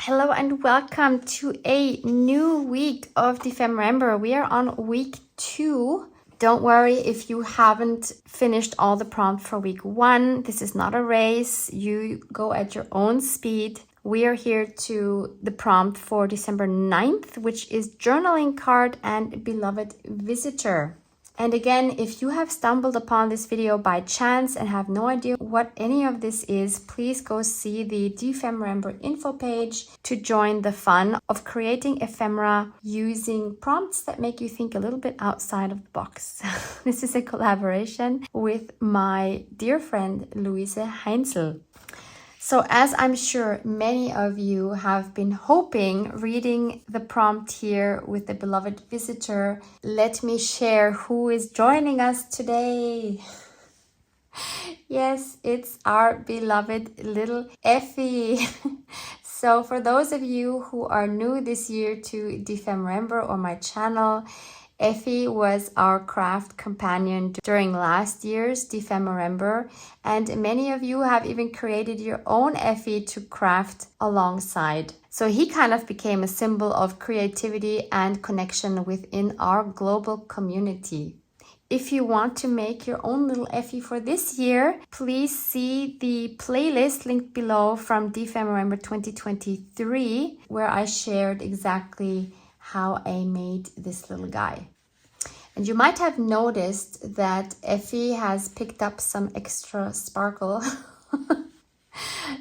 Hello and welcome to a new week of Dephemerember. We are on week 2. Don't worry if you haven't finished all the prompt for week 1. This is not a race. You go at your own speed. We are here to the prompt for December 9th, which is journaling card and beloved visitor. And again, if you have stumbled upon this video by chance and have no idea what any of this is, please go see the Dephemerember info page to join the fun of creating ephemera using prompts that make you think a little bit outside of the box. This is a collaboration with my dear friend Luise Heinzl. So as I'm sure many of you have been hoping, reading the prompt here with the beloved visitor, let me share who is joining us today. Yes, it's our beloved little Effie. So for those of you who are new this year to Dephemerember or my channel, Effie was our craft companion during last year's Dephemerember, and many of you have even created your own Effie to craft alongside. So he kind of became a symbol of creativity and connection within our global community. If you want to make your own little Effie for this year, please see the playlist linked below from Dephemerember 2023, where I shared exactly how I made this little guy. And you might have noticed that Effie has picked up some extra sparkle.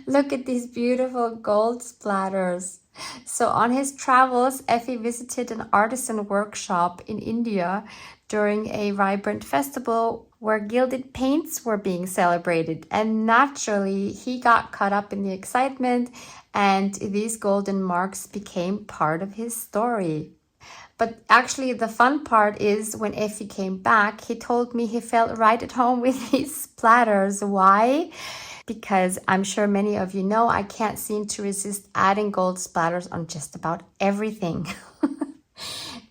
Look at these beautiful gold splatters. So on his travels, Effie visited an artisan workshop in India during a vibrant festival where gilded paints were being celebrated. And naturally, he got caught up in the excitement, and these golden marks became part of his story. But actually, the fun part is when Effie came back, he told me he felt right at home with these splatters. Why? Because I'm sure many of you know I can't seem to resist adding gold splatters on just about everything.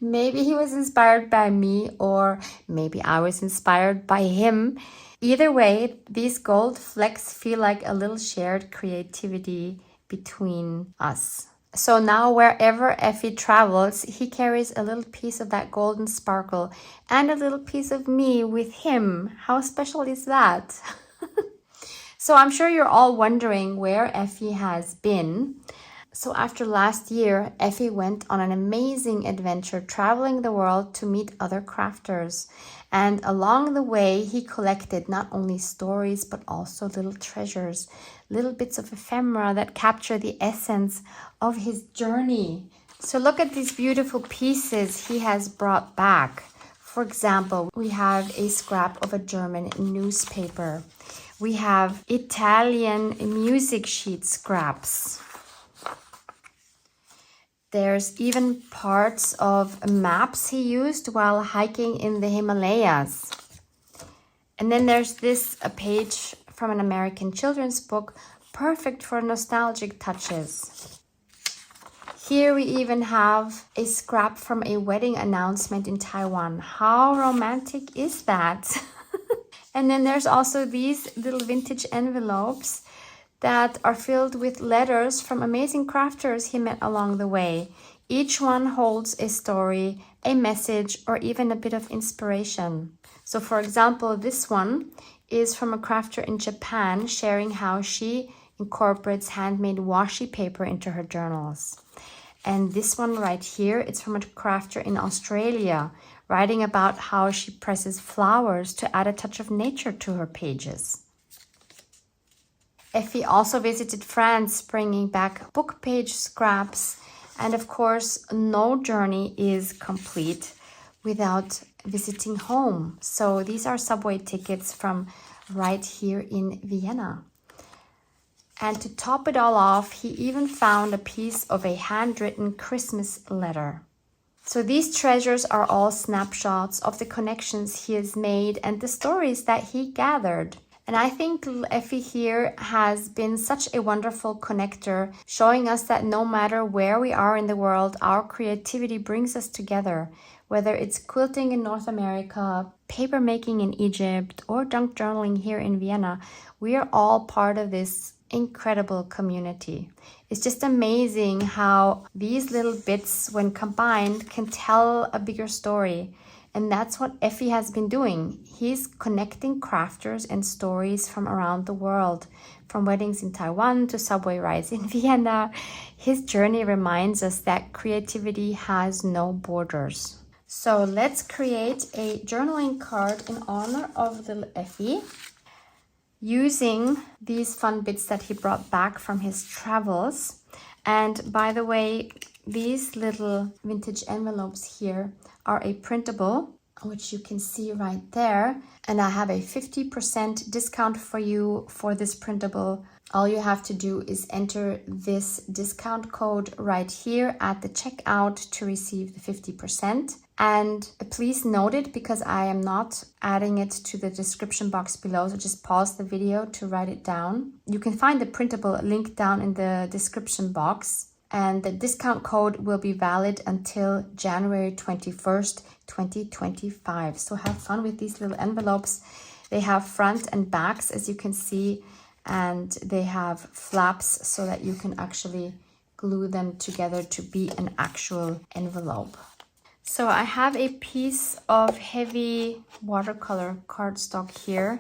Maybe he was inspired by me, or maybe I was inspired by him. Either way, these gold flecks feel like a little shared creativity between us. So now wherever Effie travels, he carries a little piece of that golden sparkle and a little piece of me with him. How special is that? So I'm sure you're all wondering where Effie has been. So after last year, Effie went on an amazing adventure traveling the world to meet other crafters. And along the way, he collected not only stories, but also little treasures, little bits of ephemera that capture the essence of his journey. So look at these beautiful pieces he has brought back. For example, we have a scrap of a German newspaper. We have Italian music sheet scraps. There's even parts of maps he used while hiking in the Himalayas. And then there's a page from an American children's book, perfect for nostalgic touches. Here we even have a scrap from a wedding announcement in Taiwan. How romantic is that? And then there's also these little vintage envelopes that are filled with letters from amazing crafters he met along the way. Each one holds a story, a message, or even a bit of inspiration. So for example, this one is from a crafter in Japan sharing how she incorporates handmade washi paper into her journals. And this one right here, it's from a crafter in Australia, writing about how she presses flowers to add a touch of nature to her pages. Effie also visited France, bringing back book page scraps. And of course, no journey is complete without visiting home. So these are subway tickets from right here in Vienna. And to top it all off, he even found a piece of a handwritten Christmas letter. So these treasures are all snapshots of the connections he has made and the stories that he gathered. And I think Effie here has been such a wonderful connector, showing us that no matter where we are in the world, our creativity brings us together. Whether it's quilting in North America, paper making in Egypt, or junk journaling here in Vienna, we are all part of this incredible community. It's just amazing how these little bits, when combined, can tell a bigger story. And that's what Effie has been doing. He's connecting crafters and stories from around the world, from weddings in Taiwan to subway rides in Vienna. His journey reminds us that creativity has no borders. So let's create a journaling card in honor of little Effie, using these fun bits that he brought back from his travels. And by the way, these little vintage envelopes here are a printable, which you can see right there. And I have a 50% discount for you for this printable. All you have to do is enter this discount code right here at the checkout to receive the 50%. And please note it, because I am not adding it to the description box below. So just pause the video to write it down. You can find the printable link down in the description box. And the discount code will be valid until January 21st, 2025. So have fun with these little envelopes. They have front and backs, as you can see, and they have flaps so that you can actually glue them together to be an actual envelope. So I have a piece of heavy watercolor cardstock here.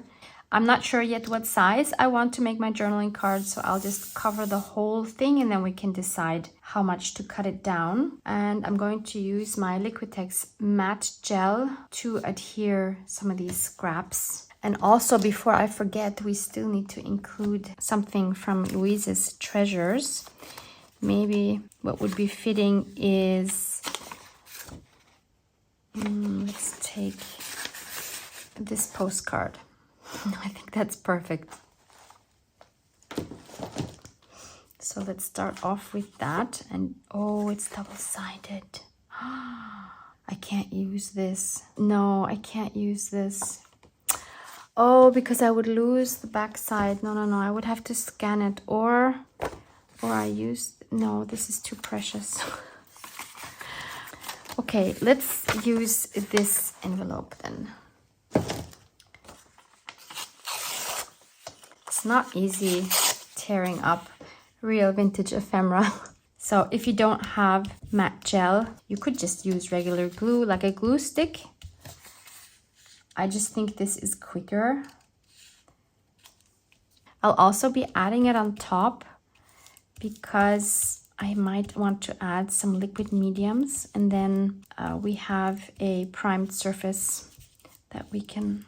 I'm not sure yet what size I want to make my journaling card, so I'll just cover the whole thing and then we can decide how much to cut it down. And I'm going to use my Liquitex matte gel to adhere some of these scraps. And also, before I forget, we still need to include something from Luise's treasures. Maybe what would be fitting is, let's take this postcard. I think that's perfect. So let's start off with that. And oh, it's double-sided. I can't use this. No, I can't use this. Oh, because I would lose the back side. No, I would have to scan it, or I use, no, this is too precious. Okay, let's use this envelope then. It's not easy tearing up real vintage ephemera. So if you don't have matte gel, you could just use regular glue, like a glue stick. I just think this is quicker. I'll also be adding it on top because I might want to add some liquid mediums, and then we have a primed surface that we can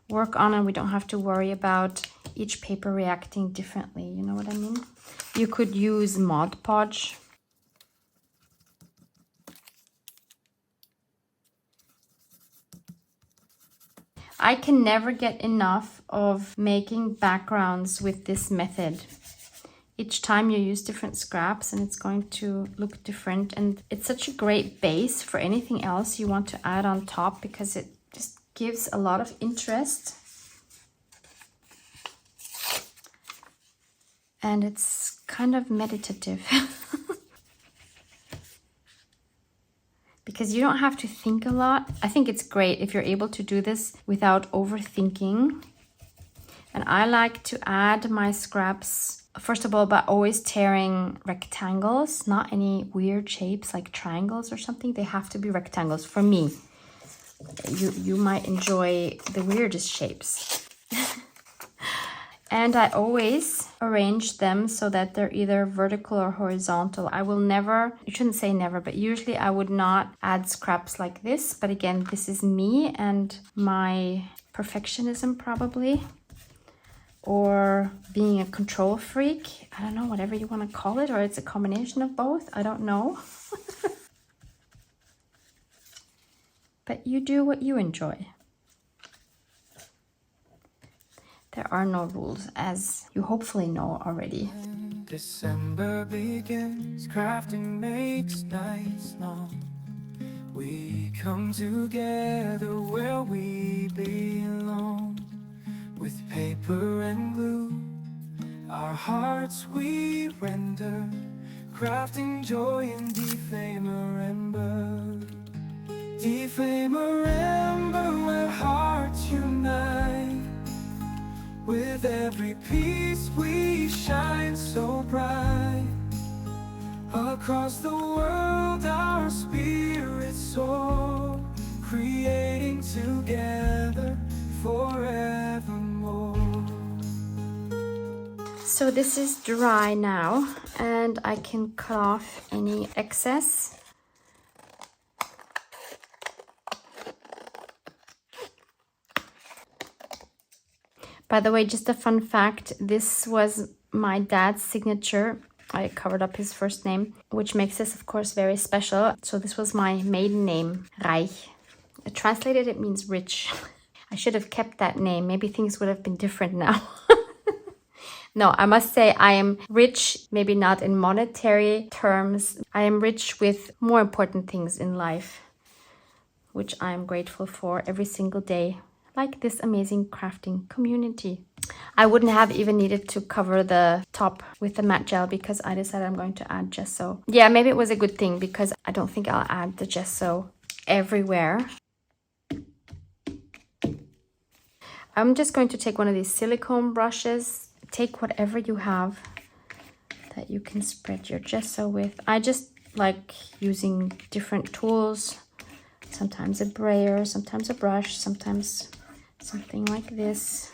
work on, and we don't have to worry about each paper reacting differently. You know what I mean? You could use Mod Podge. I can never get enough of making backgrounds with this method. Each time you use different scraps and it's going to look different, and it's such a great base for anything else you want to add on top, because it just gives a lot of interest. And it's kind of meditative. Because you don't have to think a lot. I think it's great if you're able to do this without overthinking. And I like to add my scraps, first of all, by always tearing rectangles, not any weird shapes like triangles or something. They have to be rectangles for me. You might enjoy the weirdest shapes. And I always arrange them so that they're either vertical or horizontal. I will never, you shouldn't say never, but usually I would not add scraps like this. But again, this is me and my perfectionism probably, or being a control freak. I don't know, whatever you want to call it, or it's a combination of both. I don't know. But you do what you enjoy. There are no rules, as you hopefully know already. December begins, crafting makes nights long. We come together where we belong. With paper and glue, our hearts we render, crafting joy in Dephemerember. Dephemerember, where hearts unite. With every piece we shine so bright. Across the world our spirits soar, creating together forevermore. So this is dry now, and I can cut off any excess. By the way, just a fun fact, this was my dad's signature. I covered up his first name, which makes this, of course, very special. So this was my maiden name, Reich. Translated, it means rich. I should have kept that name. Maybe things would have been different now. No, I must say I am rich, maybe not in monetary terms. I am rich with more important things in life, which I am grateful for every single day, like this amazing crafting community. I wouldn't have even needed to cover the top with the matte gel because I decided I'm going to add gesso. Yeah, maybe it was a good thing because I don't think I'll add the gesso everywhere. I'm just going to take one of these silicone brushes. Take whatever you have that you can spread your gesso with. I just like using different tools. Sometimes a brayer, sometimes a brush, sometimes something like this.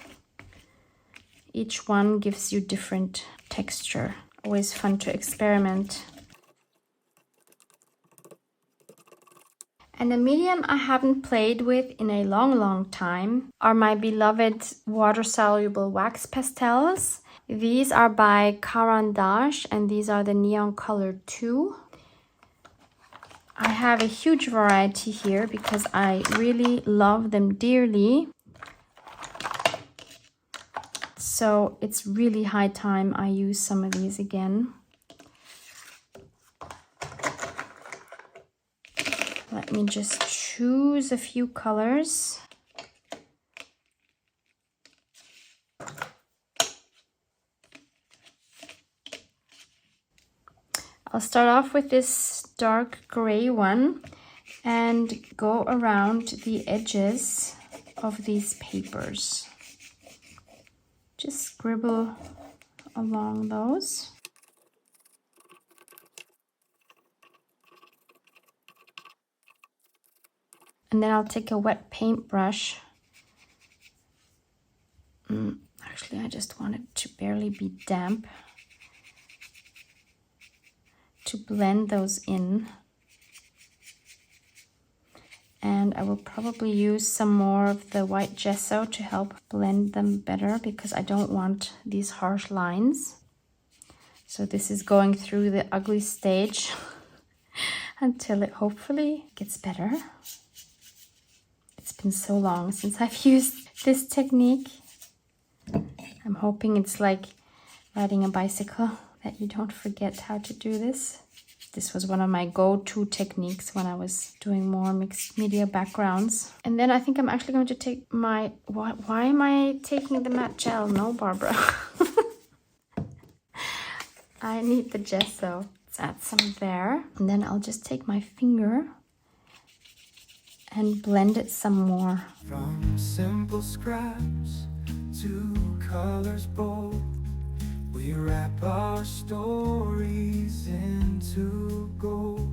Each one gives you different texture. Always fun to experiment. And a medium I haven't played with in a long time are my beloved water-soluble wax pastels. These are by Caran d'Ache, and these are the Neon Color 2. I have a huge variety here because I really love them dearly. So it's really high time I use some of these again. Let me just choose a few colors. I'll start off with this dark gray one and go around the edges of these papers. Just scribble along those. And then I'll take a wet paintbrush. Actually, I just want it to barely be damp to blend those in. And I will probably use some more of the white gesso to help blend them better because I don't want these harsh lines. So this is going through the ugly stage until it hopefully gets better. It's been so long since I've used this technique. I'm hoping it's like riding a bicycle, that you don't forget how to do this. This was one of my go-to techniques when I was doing more mixed media backgrounds. And then I think I'm actually going to take my... Why am I taking the matte gel? No, Barbara. I need the gesso. Let's add some there. And then I'll just take my finger and blend it some more. From simple scraps to colors bold, we wrap our stories into gold.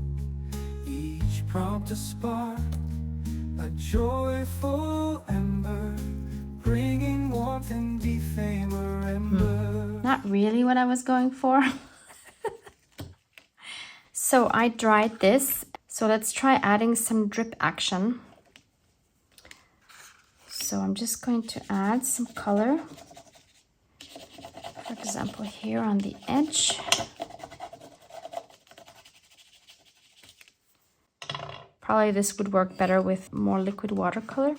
Each prompt a spark, a joyful ember, bringing warmth and Dephemerember. Not really what I was going for. So I dried this. So let's try adding some drip action. So I'm just going to add some color. For example, here on the edge. Probably this would work better with more liquid watercolor.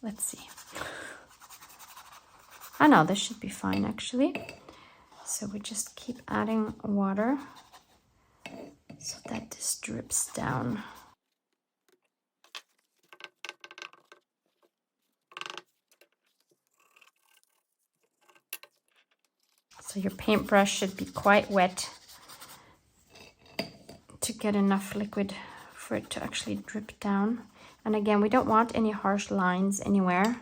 Let's see. Oh no, this should be fine actually. So we just keep adding water so that this drips down. So your paintbrush should be quite wet to get enough liquid for it to actually drip down. And again, we don't want any harsh lines anywhere.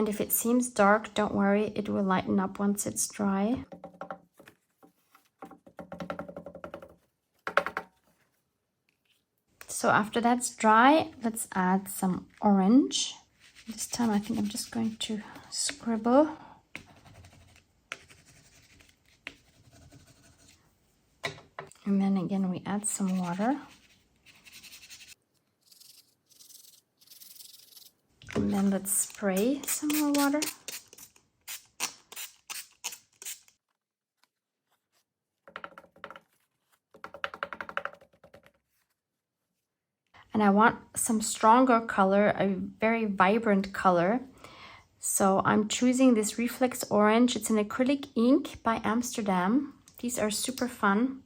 And if it seems dark, don't worry, it will lighten up once it's dry. So after that's dry, let's add some orange. This time I think I'm just going to scribble. And then again, we add some water. And then let's spray some more water. And I want some stronger color, a very vibrant color. So I'm choosing this Reflex Orange. It's an acrylic ink by Amsterdam. These are super fun.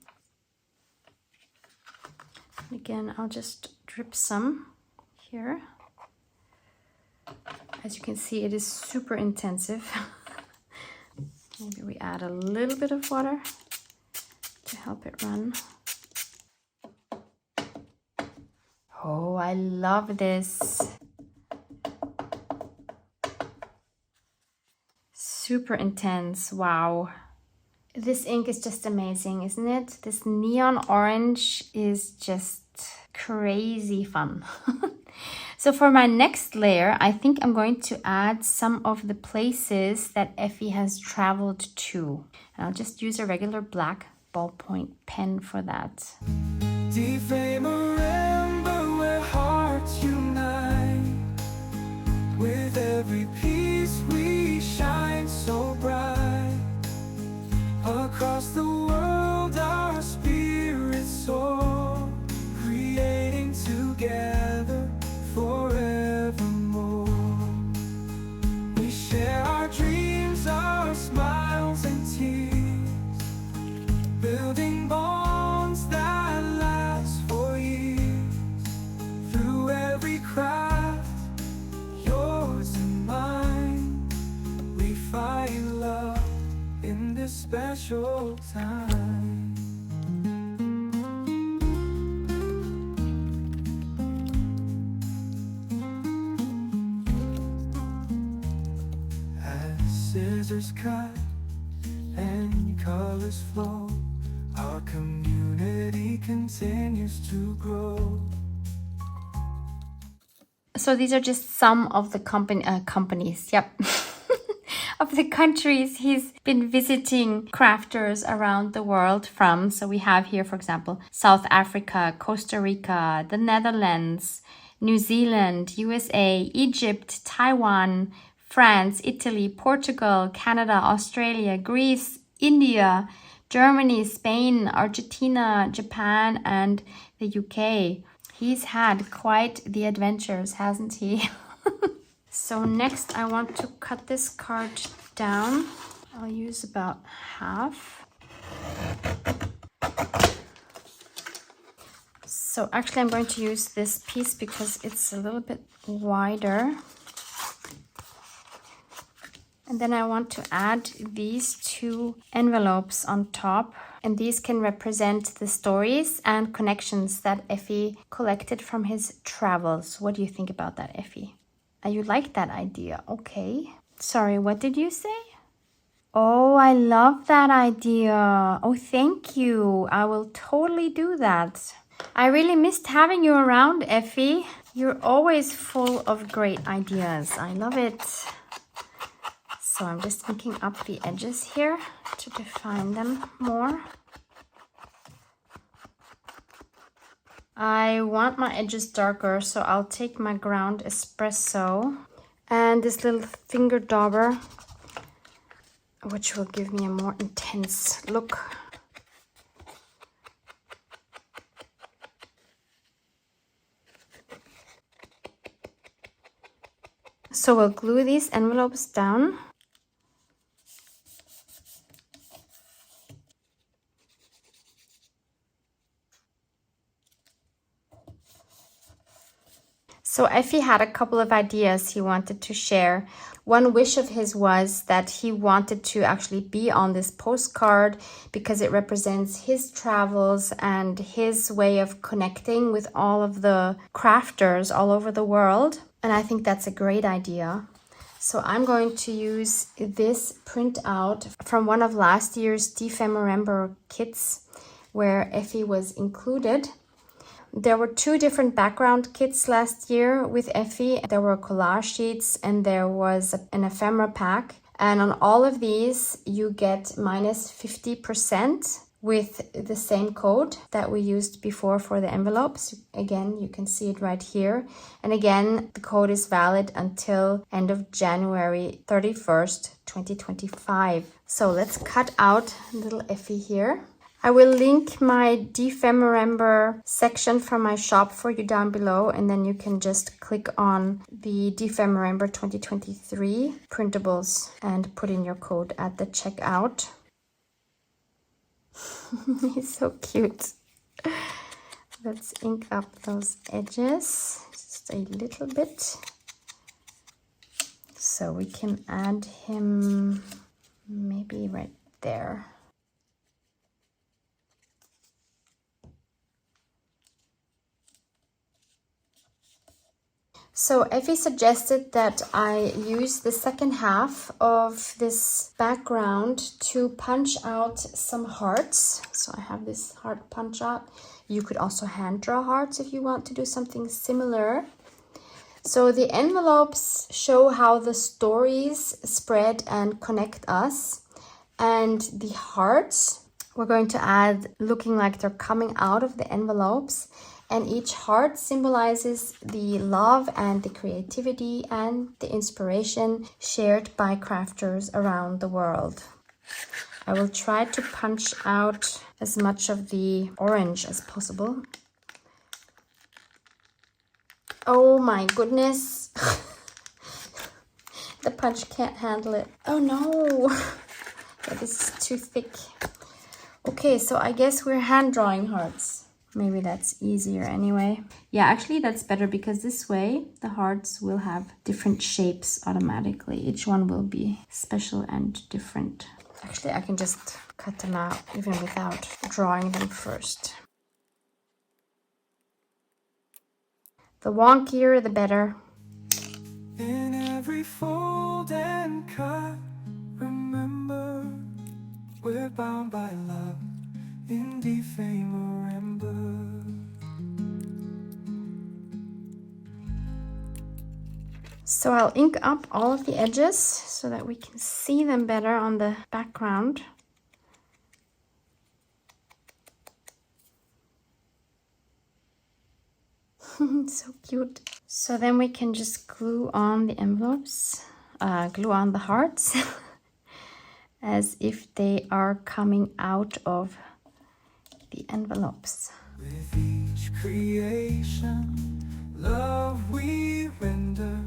Again, I'll just drip some here. As you can see, it is super intensive. Maybe we add a little bit of water to help it run. Oh, I love this. Super intense, wow. This ink is just amazing, isn't it? This neon orange is just crazy fun. So for my next layer, I think I'm going to add some of the places that Effie has traveled to. And I'll just use a regular black ballpoint pen for that. Dephemerember, where hearts unite. With every piece we shine so bright. Across the world our spirits soar, creating together forevermore. We share our dreams, our smiles and tears, building bonds that last for years. Through every craft, yours and mine, we find love in this special time. As scissors cut and colors flow, our community continues to grow. So these are just some of the companies, yep. Of the countries he's been visiting crafters around the world from. So we have here, for example, South Africa, Costa Rica, the Netherlands, New Zealand, USA, Egypt, Taiwan, France, Italy, Portugal, Canada, Australia, Greece, India, Germany, Spain, Argentina, Japan, and the UK. He's had quite the adventures, hasn't he? So next I want to cut this card down. I'll use about half. So actually I'm going to use this piece because it's a little bit wider. And then I want to add these two envelopes on top. And these can represent the stories and connections that Effie collected from his travels. What do you think about that, Effie? You like that idea? Okay. Sorry, what did you say? Oh, I love that idea. Oh, thank you. I will totally do that. I really missed having you around, Effie. You're always full of great ideas. I love it. So I'm just inking up the edges here to define them more. I want my edges darker, so I'll take my ground espresso and this little finger dauber, which will give me a more intense look. So we'll glue these envelopes down. So Effie had a couple of ideas he wanted to share. One wish of his was that he wanted to actually be on this postcard because it represents his travels and his way of connecting with all of the crafters all over the world. And I think that's a great idea. So I'm going to use this printout from one of last year's Dephemerember kits where Effie was included. There were 2 different background kits last year with Effie. There were collage sheets and there was an ephemera pack. And on all of these, you get minus 50% with the same code that we used before for the envelopes. Again, you can see it right here. And again, the code is valid until end of January 31st, 2025. So let's cut out little Effie here. I will link my Dephemerember section from my shop for you down below, and then you can just click on the Dephemerember 2023 printables and put in your code at the checkout. He's so cute. Let's ink up those edges just a little bit so we can add him maybe right there. So Effie suggested that I use the second half of this background to punch out some hearts. So I have this heart punch out. You could also hand draw hearts if you want to do something similar. So the envelopes show how the stories spread and connect us. And the hearts, we're going to add looking like they're coming out of the envelopes. And each heart symbolizes the love and the creativity and the inspiration shared by crafters around the world. I will try to punch out as much of the orange as possible. Oh my goodness. The punch can't handle it. Oh no. Yeah, this is too thick. Okay, so I guess we're hand drawing hearts. Maybe that's easier anyway. Yeah, actually that's better because this way the hearts will have different shapes automatically. Each one will be special and different. Actually, I can just cut them out even without drawing them first. The wonkier, the better. In every fold and cut, remember, we're bound by love in Dephemerember. So I'll ink up all of the edges so that we can see them better on the background. So cute. So then we can just glue on the envelopes, glue on the hearts as if they are coming out of the envelopes. With each creation, love we render,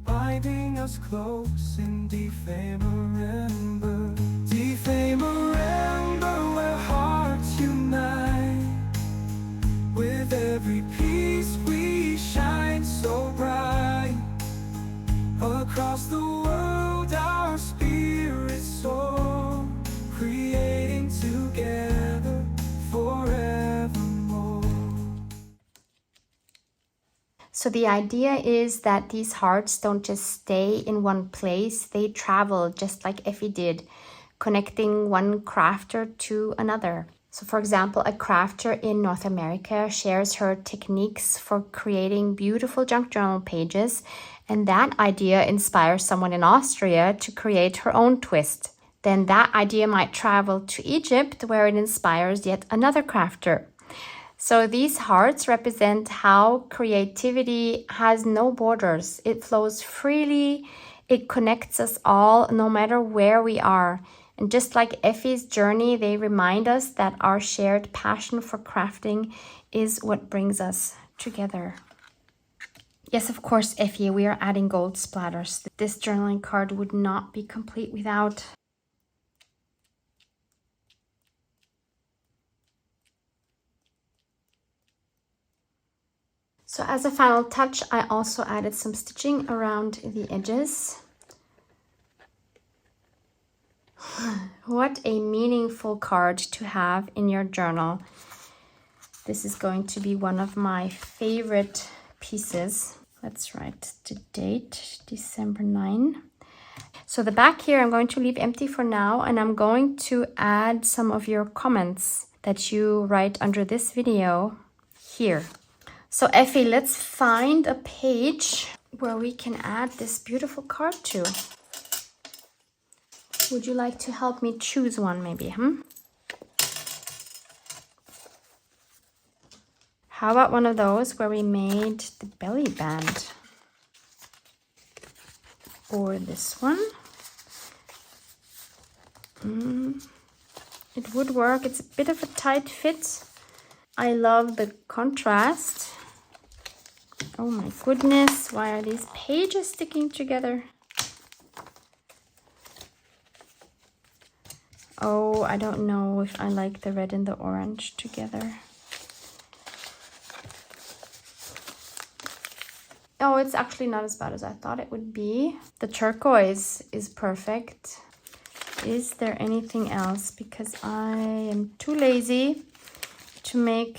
binding us close in Dephemerember. Dephemerember, where hearts unite. With every piece we shine so bright. Across the world our spirits soar, creating together forevermore. So the idea is that these hearts don't just stay in one place, they travel just like Effie did, connecting one crafter to another. So for example, a crafter in North America shares her techniques for creating beautiful junk journal pages, and that idea inspires someone in Austria to create her own twist. Then that idea might travel to Egypt, where it inspires yet another crafter. So these hearts represent how creativity has no borders. It flows freely, it connects us all no matter where we are. And just like Effie's journey, they remind us that our shared passion for crafting is what brings us together. Yes, of course, Effie, we are adding gold splatters. This journaling card would not be complete without. So as a final touch, I also added some stitching around the edges. What a meaningful card to have in your journal. This is going to be one of my favorite pieces. Let's write the date, December 9. So the back here I'm going to leave empty for now, and I'm going to add some of your comments that you write under this video here. So Effie, let's find a page where we can add this beautiful card to. Would you like to help me choose one maybe? How about one of those where we made the belly band? Or this one? It would work. It's a bit of a tight fit. I love the contrast. Oh my goodness, why are these pages sticking together? Oh, I don't know if I like the red and the orange together. Oh, it's actually not as bad as I thought it would be. The turquoise is perfect. Is there anything else? Because I am too lazy to make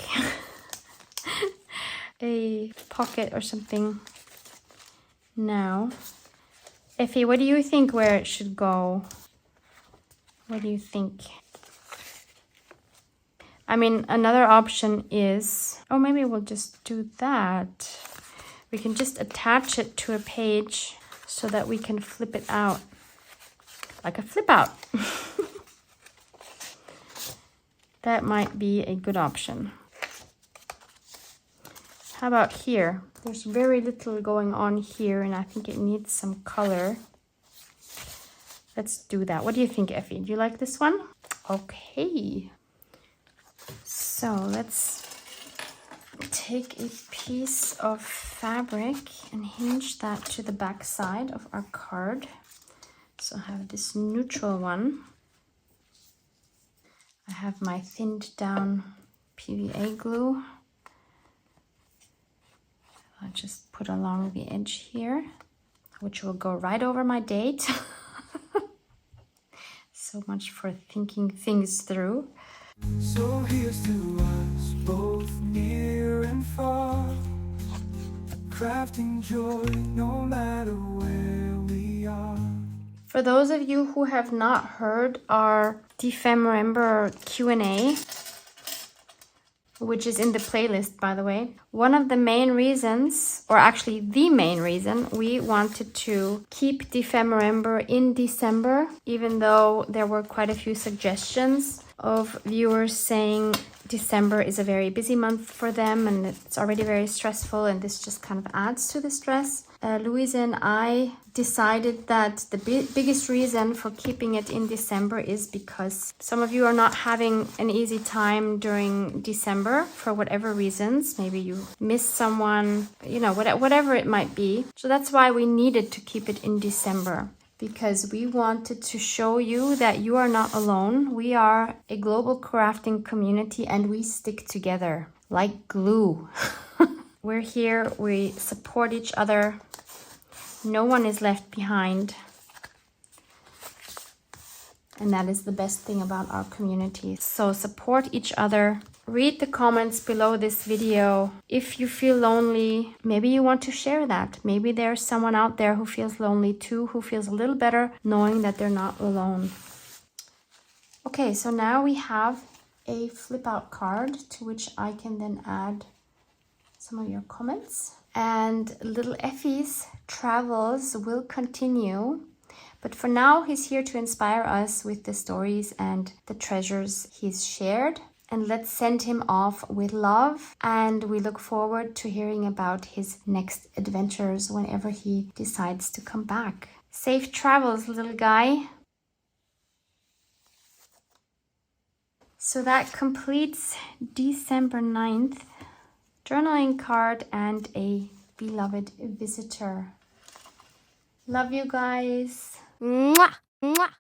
a pocket or something now. Effie, what do you think where it should go? What do you think? I mean, another option is, oh, maybe we'll just do that. We can just attach it to a page so that we can flip it out. Like a flip out. That might be a good option. How about here? There's very little going on here, and I think it needs some color. Let's do that. What do you think, Effie? Do you like this one? Okay. So let's take a piece of fabric and hinge that to the back side of our card. So I have this neutral one. I have my thinned down PVA glue. I'll just put along the edge here, which will go right over my date. So much for thinking things through. So here's to us, both near and far, crafting joy no matter where we are. For those of you who have not heard our Dephemerember Q&A, which is in the playlist, by the way, one of the main reasons, or actually the main reason, we wanted to keep Dephemerember in December, even though there were quite a few suggestions of viewers saying December is a very busy month for them and it's already very stressful, and this just kind of adds to the stress. Luise and I decided that the biggest reason for keeping it in December is because some of you are not having an easy time during December for whatever reasons. Maybe you miss someone, you know, whatever it might be. So that's why we needed to keep it in December, because we wanted to show you that you are not alone. We are a global crafting community and we stick together like glue. We're here, we support each other. No one is left behind. And that is the best thing about our community. So support each other. Read the comments below this video. If you feel lonely, maybe you want to share that. Maybe there's someone out there who feels lonely too, who feels a little better knowing that they're not alone. Okay, so now we have a flip out card to which I can then add some of your comments. And little Effie's travels will continue. But for now, he's here to inspire us with the stories and the treasures he's shared. And let's send him off with love. And we look forward to hearing about his next adventures whenever he decides to come back. Safe travels, little guy. So that completes December 9th. Journaling card and a beloved visitor. Love you guys. Mwah! Mwah!